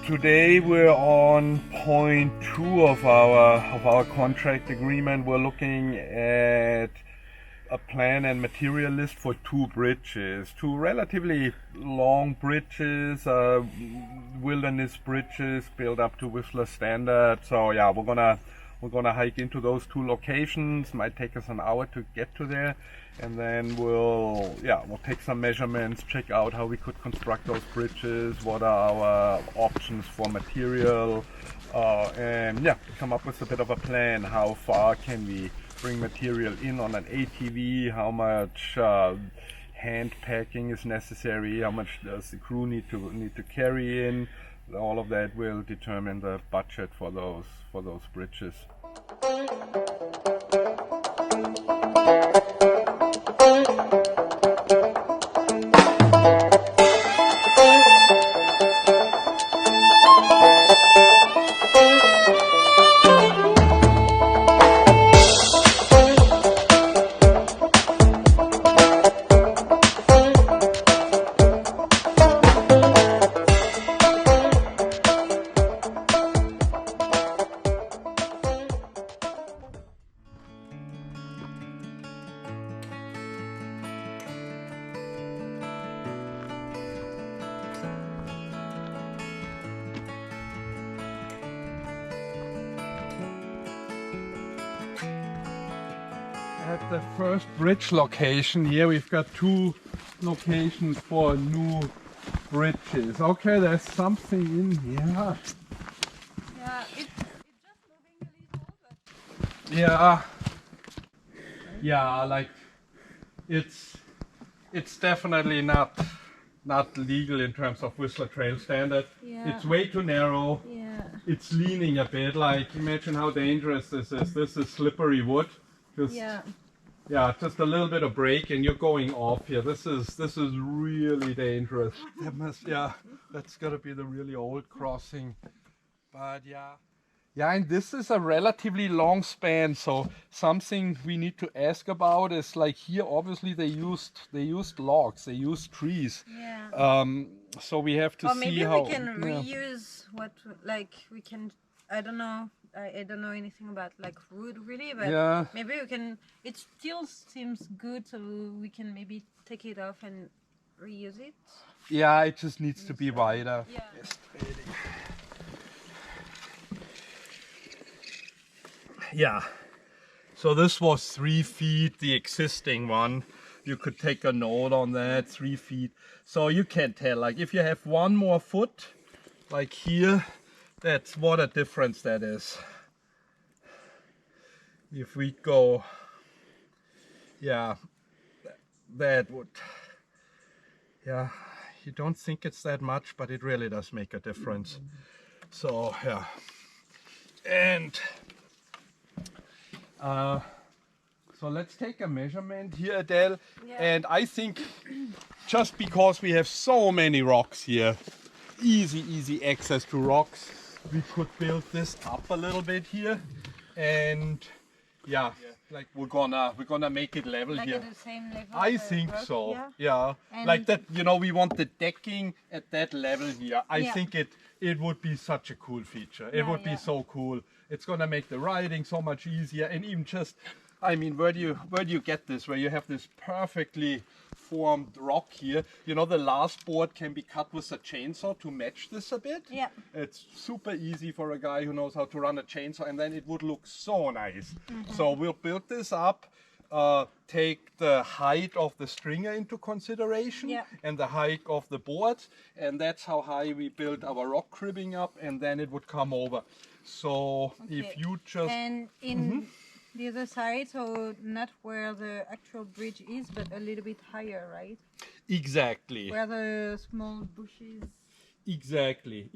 Today we're on point 2 of our contract agreement. We're looking at a plan and material list for 2 bridges, 2 relatively long bridges, wilderness bridges built up to Whistler standard. So yeah, we're gonna hike into those 2 locations. Might take us an hour to get to there, and then we'll take some measurements, check out how we could construct those bridges, what are our options for material, and come up with a bit of a plan. How far can we bring material in on an ATV? How much hand packing is necessary? How much does the crew need to carry in? All of that will determine the budget for those bridges. At the first bridge location here, we've got 2 locations for new bridges. Okay, there's something in here. Yeah, it's just moving a little, but Yeah, like it's definitely not legal in terms of Whistler Trail standard. Yeah. It's way too narrow. yeah. It's leaning a bit. Like, imagine how dangerous this is. This is slippery wood. Just a little bit of break and you're going off here. This is really dangerous. That's gotta be the really old crossing. But and this is a relatively long span, so something we need to ask about is, like, here obviously they used logs, they used trees. Yeah. So we have to Or see maybe how we can reuse what, like, we can, I don't know. I don't know anything about like wood really, but maybe we can. It still seems good, so we can maybe take it off and reuse it. Yeah, it just needs to be wider. Yeah. Yeah. So this was 3 feet, the existing one. You could take a note on that, 3 feet. So you can tell, like, if you have 1 more foot, like here, that's what a difference that is. If we go, that would, you don't think it's that much, but it really does make a difference. So and so let's take a measurement here, Adele. And I think just because we have so many rocks here, easy access to rocks, we could build this up a little bit here, and like we're gonna make it level Like here. at the same level. I think rock, so. Yeah. Like that. We want the decking at that level here. I think it would be such a cool feature. It would be so cool. It's gonna make the riding so much easier, and even just, I mean, where do you get this? Where you have this perfectly formed rock here. The last board can be cut with a chainsaw to match this a bit. Yeah. It's super easy for a guy who knows how to run a chainsaw, and then it would look so nice. So we'll build this up, take the height of the stringer into consideration and the height of the boards, and that's how high we build our rock cribbing up, and then it would come over. So if you just... And in the other side, so not where the actual bridge is, but a little bit higher, right? Exactly. Where the small bushes. Exactly.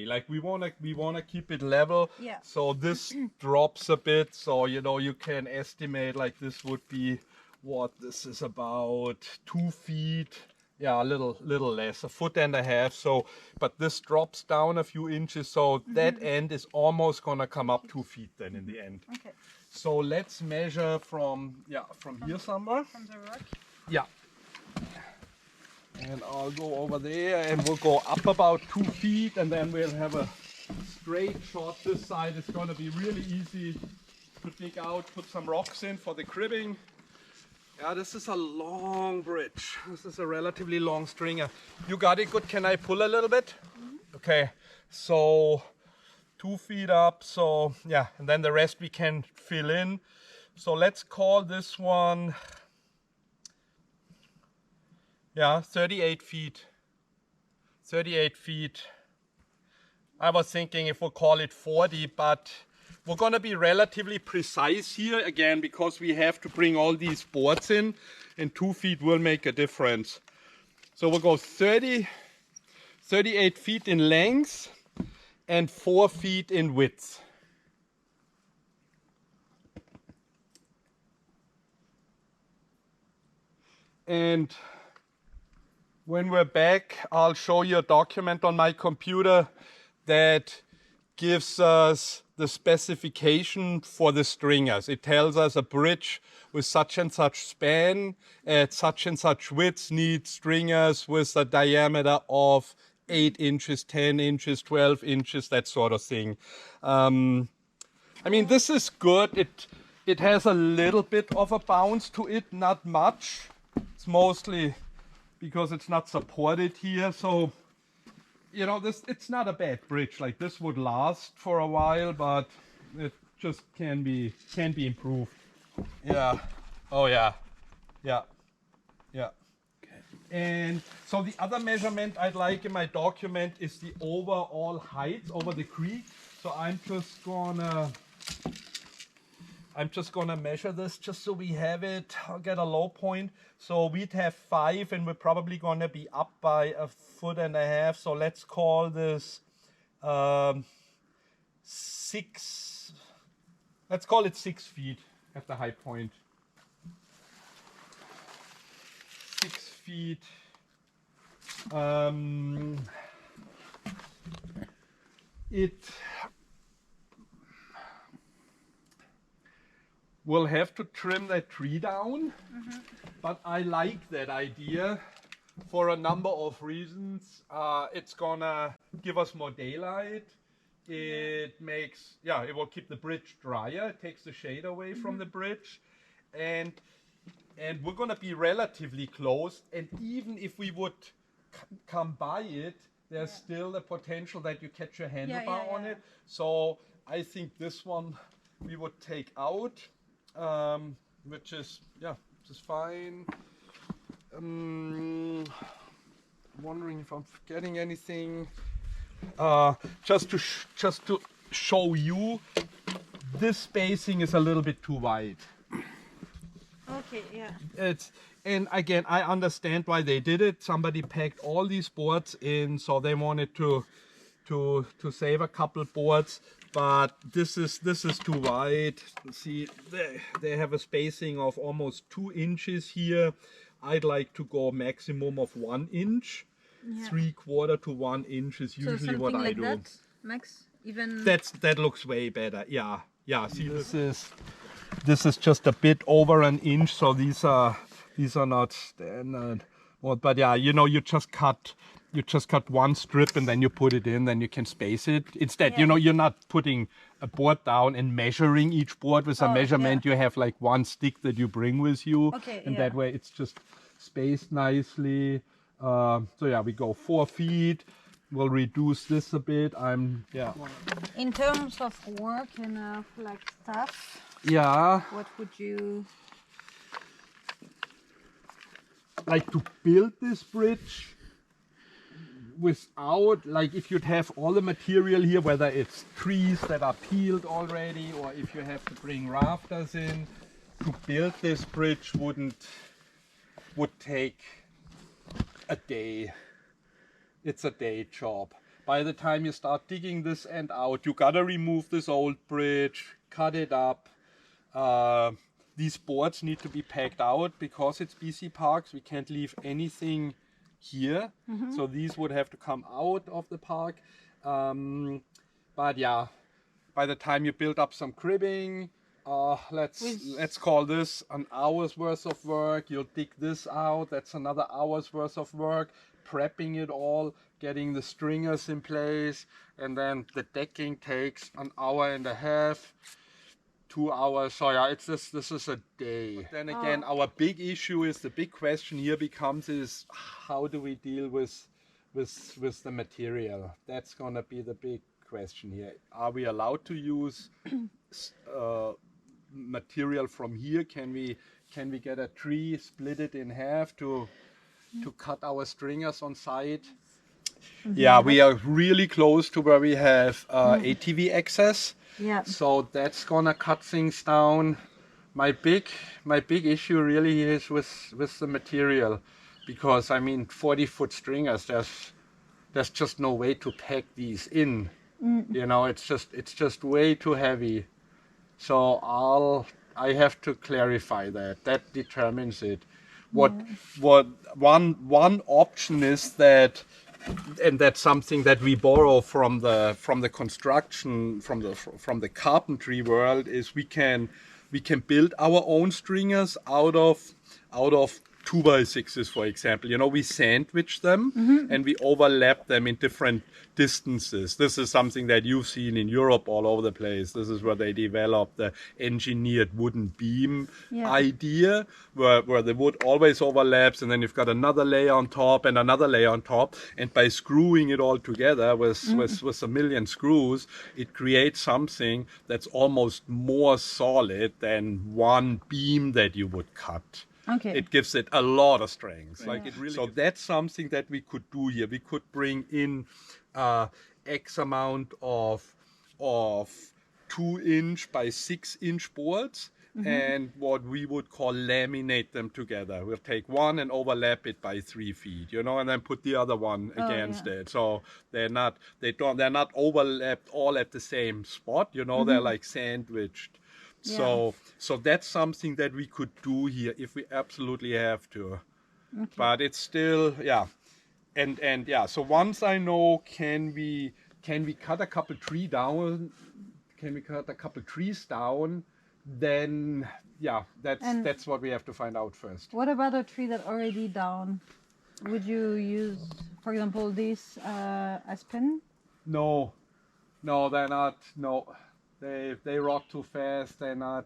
Like we wanna keep it level. Yeah. So this drops a bit. So you can estimate, like, this would be what this is, about 2 feet. Yeah, a little less, 1.5 feet. So, but this drops down a few inches. So that end is almost gonna come up 2 feet then in the end. Okay. So let's measure from here somewhere. From the rock. Yeah. And I'll go over there and we'll go up about 2 feet and then we'll have a straight shot. This side is going to be really easy to dig out, put some rocks in for the cribbing. Yeah, this is a long bridge. This is a relatively long stringer. You got it good? Can I pull a little bit? Okay, so 2 feet up. So yeah, and then the rest we can fill in. So let's call this one, yeah, 38 feet. 38 feet. I was thinking if we'll call it 40, but we're going to be relatively precise here again because we have to bring all these boards in and 2 feet will make a difference. So we'll go 38 feet in length and 4 feet in width. And when we're back, I'll show you a document on my computer that gives us the specification for the stringers. It tells us a bridge with such and such span at such and such width needs stringers with a diameter of 8 inches, 10 inches, 12 inches, that sort of thing. I mean, this is good. It has a little bit of a bounce to it, not much. It's mostly because it's not supported here. So, you know, it's not a bad bridge. Like this would last for a while, but it just can be improved. Yeah. Oh yeah. Yeah. Yeah. Okay. And so the other measurement I'd like in my document is the overall height over the creek. So I'm just gonna measure this just so we have it. I'll get a low point. So we'd have 5 and we're probably gonna be up by 1.5 feet. So let's call this 6. Let's call it 6 feet at the high point. 6 feet. We'll have to trim that tree down, but I like that idea for a number of reasons. It's gonna give us more daylight. It makes, yeah, it will keep the bridge drier. It takes the shade away from the bridge, and we're gonna be relatively close. And even if we would come by it, there's still the potential that you catch your handlebar on it. So I think this one we would take out. Which is, yeah, just fine. Wondering if I'm forgetting anything. Just to show you, this spacing is a little bit too wide. Okay, yeah. And again, I understand why they did it. Somebody packed all these boards in, so they wanted to save a couple boards. But this is too wide. See, they have a spacing of almost 2 inches here. I'd like to go maximum of 1 inch. Yeah. 3/4 to 1 inch is usually what I do. That, Max? Even that looks way better. Yeah, yeah. See, this is just a bit over 1 inch, so these are not standard. But yeah, you know, you just cut one strip and then you put it in, then you can space it. Instead, you know, you're not putting a board down and measuring each board with a measurement. You have like one stick that you bring with you. Okay, and that way it's just spaced nicely. So yeah, we go 4 feet. We'll reduce this a bit. In terms of work and like stuff. Yeah. What would you like to build this bridge? Without, like, if you'd have all the material here, whether it's trees that are peeled already or if you have to bring rafters in, to build this bridge would take a day. It's a day job. By the time you start digging this end out, you gotta remove this old bridge, cut it up. These boards need to be packed out because it's BC Parks. We can't leave anything here, so these would have to come out of the park. But yeah, by the time you build up some cribbing, Let's call this an hour's worth of work. You'll dig this out. That's another hour's worth of work. Prepping it all, getting the stringers in place, and then the decking takes an hour and a half, 2 hours. So yeah, this is a day. But then again, our big issue is, the big question here becomes, is how do we deal with the material? That's gonna be the big question here. Are we allowed to use material from here? Can we get a tree, split it in half to cut our stringers on site? Yeah, we are really close to where we have ATV access. Yeah. So that's gonna cut things down. My big issue really is with the material, because I mean 40-foot stringers, there's just no way to pack these in. You know, it's just way too heavy. So I have to clarify that. That determines it. What one option is that, and that's something that we borrow from the construction, from the carpentry world, is we can build our own stringers out of 2x6s, for example. You know, we sandwich them and we overlap them in different distances. This is something that you've seen in Europe all over the place. This is where they developed the engineered wooden beam idea, where the wood always overlaps, and then you've got another layer on top and another layer on top, and by screwing it all together with a million screws, it creates something that's almost more solid than one beam that you would cut. Okay. It gives it a lot of strength. Like it really. So that's something that we could do here. We could bring in X amount of 2-inch by 6-inch boards, and what we would call laminate them together. We'll take one and overlap it by 3 feet, you know, and then put the other one against it. So they're not overlapped all at the same spot, you know. They're like sandwiched. Yeah. So that's something that we could do here if we absolutely have to. Okay. But it's still, and so once I know, can we cut a couple trees down? Can we cut a couple trees down? Then that's what we have to find out first. What about a tree that's already down? Would you use, for example, this aspen? No, they're not. No. They rot too fast. They're not.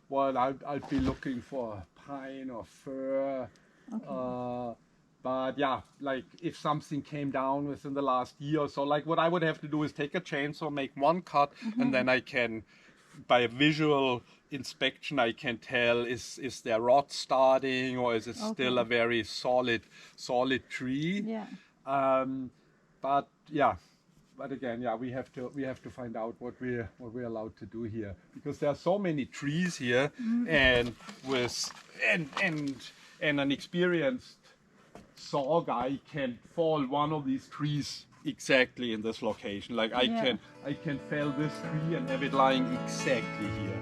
Well, I'd be looking for pine or fir. Okay. But yeah, like if something came down within the last year or so, like what I would have to do is take a chainsaw, make one cut, and then I can, by a visual inspection, I can tell is there rot starting, or is it still a very solid tree. Yeah. But yeah. But again, we have to find out what we're allowed to do here, because there are so many trees here, and an experienced saw guy can fall one of these trees exactly in this location. Like I can fell this tree and have it lying exactly here.